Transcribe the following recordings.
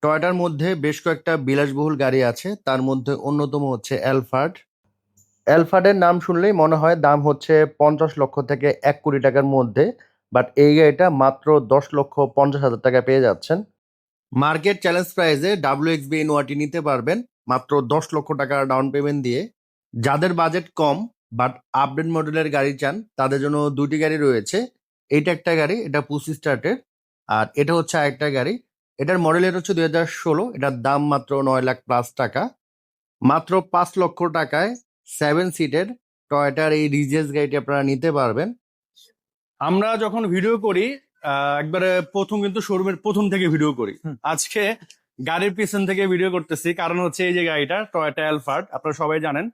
টয়োটার মধ্যে বেশ কয়েকটা বিলাসবহুল গাড়ি আছে, তার মধ্যে অন্যতম হচ্ছে অ্যালফার্ড। অ্যালফার্ডের নাম শুনলেই মনে হয় দাম হচ্ছে 50 লক্ষ থেকে 1 কোটি টাকার মধ্যে, বাট এই গাড়িটা মাত্র 10,50,000 টাকা পেয়ে যাচ্ছেন। মার্কেট চ্যালেঞ্জ প্রাইসে WXB নোয়াটি নিতে পারবেন মাত্র 10 লক্ষ টাকা ডাউন পেমেন্ট দিয়ে। যাদের বাজেট কম বাট আপডেট মডেলের গাড়ি চান তাদের জন্য দুটি গাড়ি রয়েছে। এইটা একটা গাড়ি, এটা পুশ স্টার্টের, আর এটা হচ্ছে আরেকটা গাড়ি। এটার মডেলের হচ্ছে 2016, এটার দাম মাত্র 9 লাখ+ টাকা। মাত্র 5 লক্ষ টাকায় 7 সিটের টয়োটার এই রিজেস গাড়িটি আপনারা নিতে পারবেন। আমরা যখন ভিডিও করি একবারে প্রথম কিন্তু শোরুমের প্রথম থেকে ভিডিও করি। আজকে গাড়ির পিছন থেকে ভিডিও করতেছি, কারণ হচ্ছে এই যে গাড়িটা টয়োটা অ্যালফার্ড, আপনারা সবাই জানেন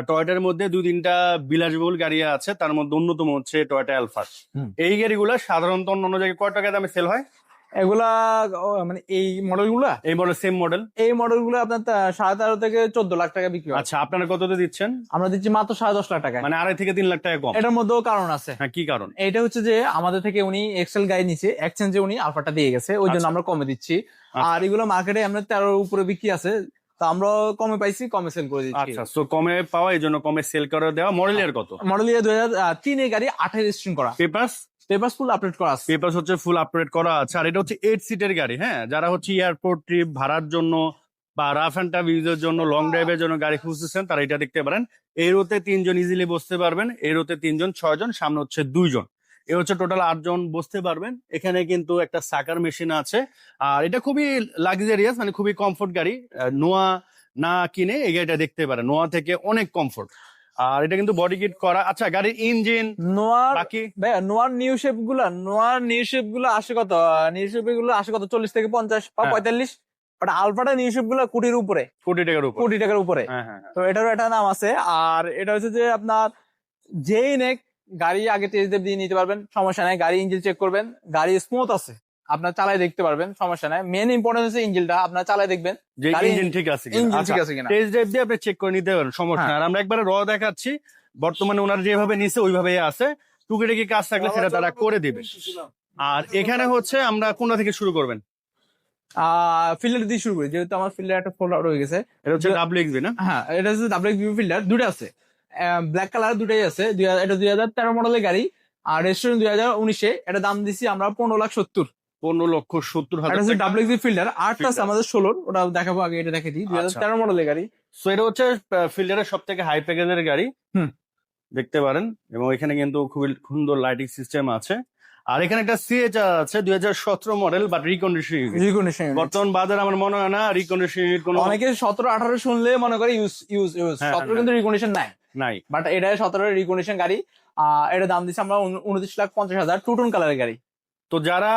টয়োটার মধ্যে 2-3টা বিলাসবহুল গাড়ি আছে, তার মধ্যে অন্যতম হচ্ছে টয়োটা অ্যালফার্ড। এই গাড়িগুলো সাধারণত অন্য জায়গায় কয় টাকা দামে সেল হয়? এগুলা মানে এই মডেল গুলা, এই মডেল সেম মডেল, এই মডেল গুলো আপনার 13.5 থেকে 14 লাখ টাকা বিক্রি হয়। আচ্ছা, আপনারা কততে দিচ্ছেন? আমরা দিচ্ছি মাত্র 10.5 লাখ টাকা। মানে 2.5 থেকে 3 লাখ টাকা কম। এটার মধ্যেও কারণ আছে। হ্যাঁ, কি কারণ? এটা হচ্ছে যে আমাদের থেকে উনি এক্সেল গাড়ি নিচে এক্সচেঞ্জে উনি আলফাটা দিয়ে গেছে, ওই জন্য আমরা কমে দিচ্ছি। আর এগুলো মার্কেটে আমরা 13 উপরে বিক্রি আছে, তো আমরা কমে পাইছি, কমে সেল করে দিচ্ছি। আচ্ছা, তো কমে পাওয়া, এই জন্য কমে সেল করে দেওয়া। মডেল ইয়ার কত? মডেল ইয়ার 2003 এর গাড়ি, 28 রেজিস্ট্রেশন করা। পেপারস ফুল আপডেট করা আছে। পেপারস হচ্ছে ফুল আপডেট করা আছে। আর এটা হচ্ছে 8 সিটের গাড়ি। হ্যাঁ, যারা হচ্ছে এয়ারপোর্ট ট্রিপ ভাড়ার জন্য বা রাফ অ্যান্ড টাফ ইউজের জন্য, লং ড্রাইভের জন্য গাড়ি খুঁজতেছেন, তারা এটা দেখতে পারেন। এই রোতে 3 জন ইজিলি বসতে পারবেন, এই রোতে 3 জন, 6 জন, সামনে হচ্ছে 2 জন, এ হচ্ছে টোটাল 8 জন বসতে পারবেন। এখানে কিন্তু একটা সাকার মেশিন আছে। আর এটা খুবই লাক্সারিয়াস, মানে খুবই কমফোর্ট গাড়ি। নোয়া না কিনে এই গাড়িটা দেখতে পারেন, নোয়া থেকে অনেক কমফোর্ট। আর এটা কিন্তু বডি কিট করা। আচ্ছা, গাড়ির ইঞ্জিন নোয়ার বাকি নোয়ার নিউ শেপ গুলা আসে কত? নিউ শেপ গুলো আসে কত? 40 থেকে 50 বা 45। বাট আলফাটা নিউ শেপ গুলো কোটির উপরে, কোটি টাকার উপর, কোটি টাকার উপরে। হ্যাঁ হ্যাঁ। তো এটারও একটা নাম আছে। আর এটা হচ্ছে যে আপনার যেই নেক গাড়ি আগে টেস্ট ড্রাইভ দিয়ে নিতে পারবেন, সমস্যা নাই। গাড়ি ইঞ্জিন চেক করবেন, গাড়ি স্মুথ আছে, আপনার চালায় দেখতে পারবেন, সমস্যা নাই। মেন ইম্পর্টেন্ট হচ্ছে ইঞ্জিনটা আপনার চালায় দেখবেন যে ইঞ্জিন ঠিক আছে কিনা। ইঞ্জিন ঠিক আছে কিনা, টেস্ট ড্রাইভ দিয়ে আপনি চেক করে নিতে পারেন, সমস্যা নাই। আর আমরা একবারে র দেখাচ্ছি, বর্তমানে ওনারা যেভাবে নিছে ওইভাবেই আছে। টুকিটাকি কাজ থাকলে সেটা তারা করে দিবে। আর এখানে হচ্ছে আমরা কোনটা থেকে শুরু করবেন? ফিল্ডার দিয়ে শুরু করি, যেহেতু আমার ফিল্ডার একটা ফোল্ড আউট হয়ে গেছে। এটা হচ্ছে WXB না? হ্যাঁ, এটা হচ্ছে WXB ফিল্ডার, দুটো আছে, ব্ল্যাক কালার দুটাই আছে। এটা 2013 মডেলের গাড়ি, আর রেজিস্ট্রেশন 2019-এ। এটা দাম দিচ্ছি আমরা 15,70,000। 15,70,000 এটা হচ্ছে WXB ফিল্ডার। আরটা আছে আমাদের 16, ওটা দেখাবো, আগে এটা দেখে দিই। 2013 মডেলের গাড়ি। সো এটা হচ্ছে ফিল্ডারের সব থেকে হাই প্যাকেজের গাড়ি, দেখতে পারেন। এবং এখানে কিন্তু খুবই সুন্দর লাইটিং সিস্টেম আছে। আর এখানে একটা CHR আছে 2017 মডেল, বাট রিকন্ডিশন। বর্তমান বাজারে আমার মনে হয় না রিকন্ডিশন ইউনিট কোনো, অনেকে 17-18 শুনলে মনে করে ইউজ 17 কিন্তু রিকন্ডিশন নাই। বাট এটা 17 রিকন্ডিশন গাড়ি। এটা দাম দিচ্ছি আমরা 29,50,000, 2 টোন কালারের গাড়ি। তো যারা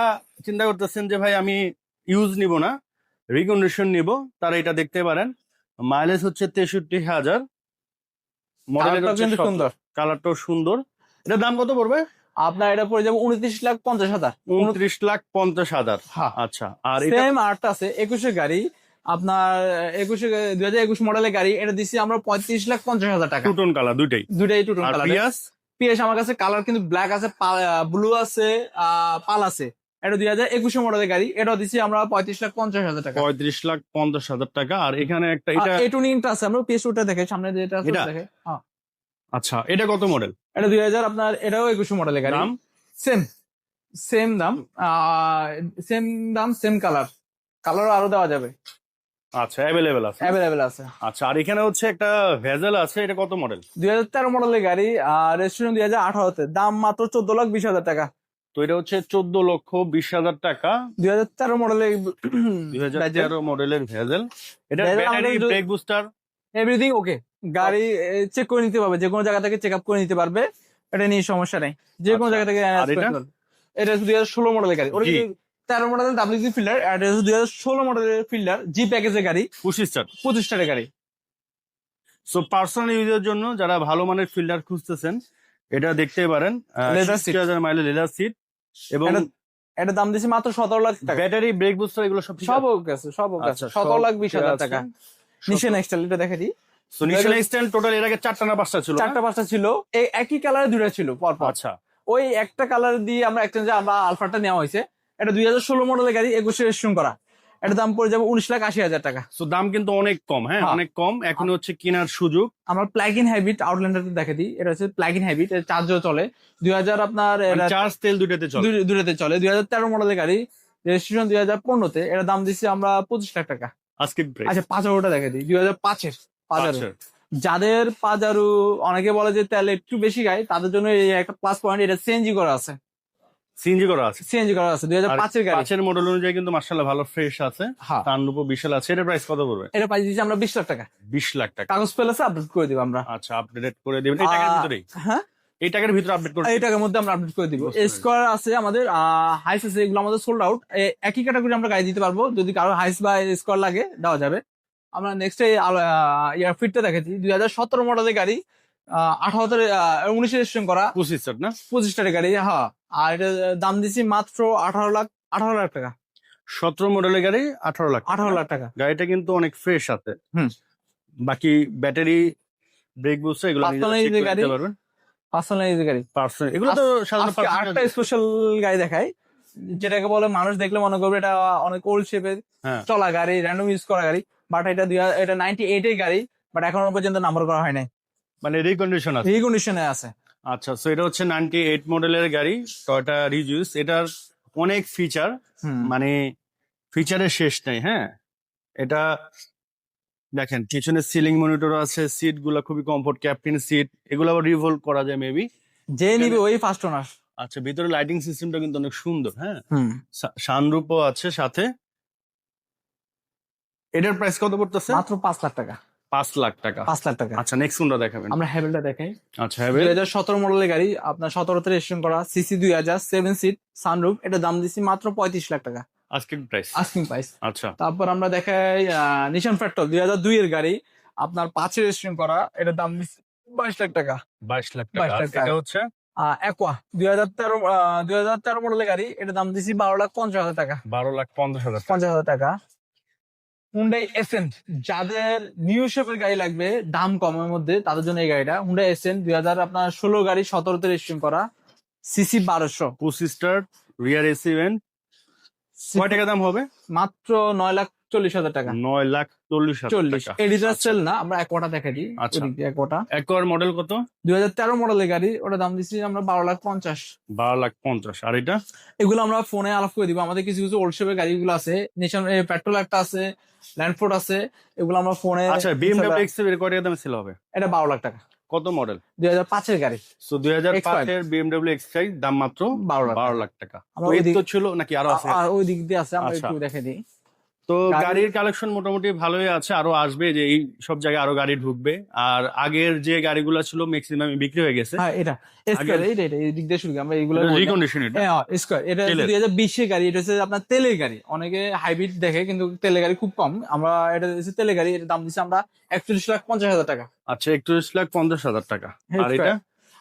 চিন্তা করতেছেন যে ভাই আমি ইউজ নিব না, রিকন্ডিশন নিব, তারা এটা দেখতে পারেন। মাইলেজ হচ্ছে 63,000, মডেলের সুন্দর, কালারটাও সুন্দর। এটার দাম কত পড়বে? আপনার এটা পড়ে যাবে 29,50,000। 29,50,000। আচ্ছা, আর সেম আরটা আছে 21-এর গাড়ি, আপনার 2021 মডেলের গাড়ি। এটা দিচ্ছি আমরা 35,50,000 টাকা। 2 টোন কালার, দুইটাই 2 টোন কালার। পিএস আমার কাছে কালার কিন্তু ব্ল্যাক আছে, ব্লু আছে, পাল আছে। এটা 2021 মডেলের গাড়ি, এটা দিচ্ছি আমরা 35,50,000 টাকা। 35,50,000 টাকা। আর এখানে একটা এটা এটুনিংটা আছে, আমরা পিএস-টা দেখে সামনে যেটা আছে দেখে। আচ্ছা, এটা কত মডেল? এটা 2000, আপনার এটাও 21 মডেলের গাড়ি। দাম সেম দাম, সেম কালার আরো দেওয়া যাবে। আচ্ছা, অ্যাভেলেবেল আছে। আচ্ছা, আর এখানে হচ্ছে একটা ভেজেল আছে, এটা কত মডেল? 2013 মডেলের গাড়ি, আর রেজিস্ট্রেশন 2018-তে, দাম মাত্র 14,20,000 টাকা। তো এটা হচ্ছে 14,20,000 টাকা। 2013 মডেলের 2013 মডেলের ভেজেল। এটা battery, brake booster, everything okay. গাড়ি চেক করে নিতে পারবে, যে কোনো জায়গা থেকে চেক আপ করে নিতে পারবে, এটা নিয়ে সমস্যা নেই, যে কোনো জায়গা থেকে। এটা 2016 মডেলের গাড়ি, 13 মডেলের WXB ফিল্ডার। আর 2016 মডেলের ফিল্ডার জি প্যাকেজের গাড়ি, 25 স্টারের গাড়ি। সো পার্সোনাল ইউজের জন্য যারা ভালো মানের ফিল্ডার খুঁজতেছেন, এটা দেখতে পারেন। 60,000 মাইলের লেদার সিট, এবং এটা দাম দিচ্ছে মাত্র 17 লাখ টাকা। ব্যাটারি, ব্রেক বুস্টার এগুলো সব ওকে আছে, 17,20,000 টাকা। নিশান এক্সটেল, এটা দেখে দিই। সো নিশান এক্সটেল টোটাল এর আগে 4টা না 5টা ছিল? 4টা-5টা ছিল, এই একই কালারে 2টা ছিল পরপর। আচ্ছা, ওই একটা কালার দিয়ে আমরা এক্সচেঞ্জে আমরা আলফাটা নেওয়া হয়েছে। এটা 2016 মডেলের গাড়ি, 21 রেজিস্ট্রেশন করা। এটার দাম পড়ে যাবে 19,80,000 টাকা। তো দাম কিন্তু অনেক কম, হ্যাঁ হ্যাঁ। অনেক কম, এখন হচ্ছে কেনার সুযোগ। আমরা প্লাগ ইন হাইব্রিড আউটল্যান্ডারটা দেখে দিই, এটা হচ্ছে প্লাগ ইন হাইব্রিড, চার্জও চলে 2000 আপনার চার্জ তেল দুইটাতে চলে। দুটাতে চলে, 2013 মডেলের গাড়ি, রেজিস্ট্রেশন 2015-তে, এটার দাম দিচ্ছি আমরা 25 লাখ টাকা। আজকে প্রাইস আচ্ছা পাজারোটা দেখে দিই, 2005-এর পাজারো। 5 যাদের পাজারো অনেকে বলে যে তেল একটু বেশি গায়, তাদের জন্য এই একটা প্লাস পয়েন্ট, এটা সিএনজি করা আছে, সিএনজি করা আছে। 2005-এর গাড়ি। 5 এর মডেল অনুযায়ী কিন্তু মাশাআল্লাহ ভালো ফ্রেশ আছে, হ্যাঁ, সানরূপও বিশাল আছে। এটার প্রাইস কত পড়বে? এটা পাই দিচ্ছি আমরা 20 লাখ টাকা। 20 লাখ টাকা। কাগজ পেলে আপডেট করে দিব আমরা। আচ্ছা, আপডেট করে দিবেন এই টাকার ভিতরেই? হ্যাঁ, এই টাকার ভিতরে আপডেট করে এই টাকার মধ্যে আমরা আপডেট করে দিব। বুঝতে পেরেছি। স্কোয়ার আছে আমাদের, হাইস আছে, এগুলো আমাদের সোল্ড আউট। একই ক্যাটাগরি আমরা গাড়ি দিতে পারবো, যদি কারো হাইস বা স্কোয়ার লাগে দেওয়া যাবে। আমরা নেক্সট ইয়ার ফিটটা দেখেছি, 2017 মডেলের গাড়ি, 19 রেজিস্ট্রেশন করা, 25 না? 25 গাড়ি। হ্যাঁ, আর এটা দাম দিচ্ছি মাত্র 18 লাখ টাকা। 17 মডেলের গাড়ি 18 লাখ। 18 লাখ টাকা। গাড়িটা কিন্তু অনেক ফ্রেশ আছে। হুম। বাকি ব্যাটারি, ব্রেক বুস্টার এগুলো নিজেরা Personal চেক যে করে গাড়ি, নিতে পারবেন। পার্সোনাল গাড়ি। পার্সোনাল এগুলো তো সাধারণত আজকে আরেকটা স্পেশাল গাড়ি দেখাই, যেটাকে বলে মানুষ দেখলে মনে করবে এটা অনেক ওল্ড শেপের হ্যাঁ। চলা গাড়ি, র্যান্ডম ইউজ করা গাড়ি, বাট এটা 98 এর গাড়ি, বাট এখনো পর্যন্ত নাম্বার করা হয় নাই, মানে রিকন্ডিশন আছে। রিকন্ডিশনে আছে। আচ্ছা, সো এটা হচ্ছে 98 মডেলের গাড়ি, টয়োটা রিজিউস। এটার অনেক ফিচার, মানে ফিচারের শেষ নেই। হ্যাঁ, এটা দেখেন পিছনে সিলিং মনিটর আছে, সিট গুলা খুবই কমফোর্ট, ক্যাপ্টেন সিট, এগুলো আবার রিভলভ করা যায় মেবি। যে নিবে ওই ফার্স্ট ওনার। আচ্ছা, ভিতরে লাইটিং সিস্টেমটা কিন্তু অনেক সুন্দর। হ্যাঁ, সানরূপও আছে সাথে। এটার প্রাইস কত পড়তেছে? মাত্র 5 লাখ টাকা। 5 লাখ টাকা। 5 লাখ টাকা। আচ্ছা, নেক্সট কোনটা দেখাবেন? আমরা হ্যাভেলটা দেখাই। আচ্ছা, হ্যাভেল 2017 মডেলের গাড়ি, আপনার 17-তে রেজিস্ট্রেশন করা, সিসি 2000, 7 সিট, সানরুফ, এটা দাম দিচ্ছি মাত্র 35 লাখ টাকা আজকে প্রাইস। Asking price. আচ্ছা, তারপর আমরা দেখাই নিশান পেট্রোল 2002 এর গাড়ি, আপনার 5-এ রেজিস্ট্রেশন করা, এটা দাম দিচ্ছি 22 লাখ টাকা। 22 লাখ 22 টাকা। লাখ টাকা। এটা হচ্ছে অ্যাকোয়া 2013 মডেলের গাড়ি, এটা দাম দিচ্ছি 12,50,000 টাকা। 12,50,000 টাকা। 50,000 টাকা। হুন্ডাই এসেন্ট, যাদের নিউ শেপের গাড়ি লাগবে দাম কমের মধ্যে, তাদের জন্য এই গাড়িটা হুন্ডাই এসেন্ট 2016 গাড়ি, 17-তে রেজিস্ট্রেশন করা, সিসি 1200, 25 স্টার, রিয়ার এসি ভেন্ট। কয় টাকা দাম হবে? মাত্র 9,40,000 টাকা। 9,40,000 40 টাকা। এডিটার আচ্ছা। সেল না, আমরা একোয়াটা দেখে দিই। আচ্ছা। একোয়াটা একর মডেল কত? 2013 মডেলের গাড়ি, ওটা দাম দিচ্ছি আমরা 12,50,000। 12,50,000। আর এটা? এগুলো আমরা ফোনে আলাপ করে দিব। আমাদের কিছু কিছু ওল্ড শেপের গাড়িগুলো আছে, নিশান পেট্রোল একটা আছে, ল্যান্ডফোর্ড আছে, এগুলো আমরা ফোনে। আচ্ছা, বিএমডব্লিউ এক্স এর কয় টাকা দামে সেল হবে? এটা 12 লাখ টাকা। কত মডেল? 2005-এর গাড়ি। সো 2005 এর বিএমডব্লিউ এক্স দাম মাত্র 12 লাখ টাকা। আমরা তো এই ওইদিক- তো ছিল নাকি আরো আছে? আর ওই দিক দিয়ে আছে, আমরা আচ্ছা। একটু দেখে দিই। তো গাড়ি- গাড়ির কালেকশন মোটামুটি ভালোই আছে, আরো আসবে, যে এই সব জায়গায় আরো গাড়ি ঢুকবে। আর আগের যে গাড়িগুলো ছিল ম্যাক্সিমাম বিক্রি হয়ে গেছে। হ্যাঁ, এটা স্কয়ার, এটা এই দিক দিয়ে শুরু করি আমরা এগুলো। রিকন্ডিশন এটা। হ্যাঁ, স্কয়ার, এটা তেলের। 2020 এর গাড়ি, এটা হচ্ছে আপনার তেলের গাড়ি। অনেকে হাইব্রিড দেখে, কিন্তু তেলের গাড়ি খুব কম। আমরা এটা হচ্ছে তেলের গাড়ি, এটা দাম দিচ্ছি আমরা 41,50,000 টাকা। আচ্ছা, 31,50,000 টাকা। আর এটা?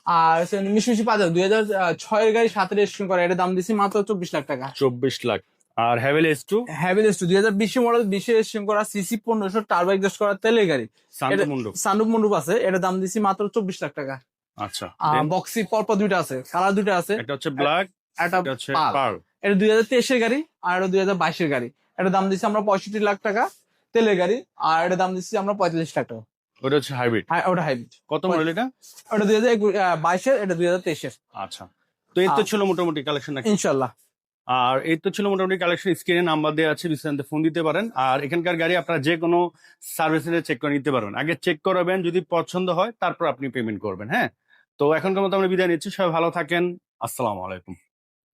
আর মিশমিশি পাজার 2006 এর গাড়ি, 7-এ রেজিস্ট্রেশন করা, এটা দাম দিচ্ছি মাত্র 24 লাখ টাকা। 24 লাখ। আর হ্যাভেল S2 হ্যাভেলস 2020 মডেল, 20-এ রেজিস্ট্রেশন করা, সিসি 1500, টার্বো এক্সস্ট করা তেলের গাড়ি। সানরুফ। সানরুফ মন্ডপ আছে, এটা দাম দিচ্ছি মাত্র 24 লাখ টাকা। আচ্ছা, বক্সি পরপর দুইটা আছে, কালার দুইটা আছে, একটা হচ্ছে ব্ল্যাক, একটা এটা হচ্ছে পাল। পার্ল। এটা 2023 এর গাড়ি, আর এটা 2022 এর গাড়ি। এটা দাম দিচ্ছি আমরা 65 লাখ টাকা তেলের গাড়ি, আর এটা দাম দিচ্ছি আমরা 45 লাখ টাকা। ওটা হচ্ছে হাইব্রিড। হ্যাঁ, ওটা হাইব্রিড। কত মডেল এটা? ওটা 2022 এর, এটা 2023 এর। আচ্ছা, তো এই তো ছিল মোটামুটি কালেকশন নাকি? ইনশাল্লাহ। আর এই তো ছিল মোটামুটি কালেকশন। স্ক্রিনে নাম্বার দেওয়া আছে, বিস্তারিত ফোন দিতে পারেন। আর এখানকার গাড়ি আপনারা যে কোনো সার্ভিস সেন্টারে চেক করে নিতে পারবেন। আগে চেক করাবেন, যদি পছন্দ হয় তারপর আপনি পেমেন্ট করবেন। হ্যাঁ, তো এখনকার মতো আমরা বিদায় নিচ্ছি। সবাই ভালো থাকেন। আসসালামু আলাইকুম।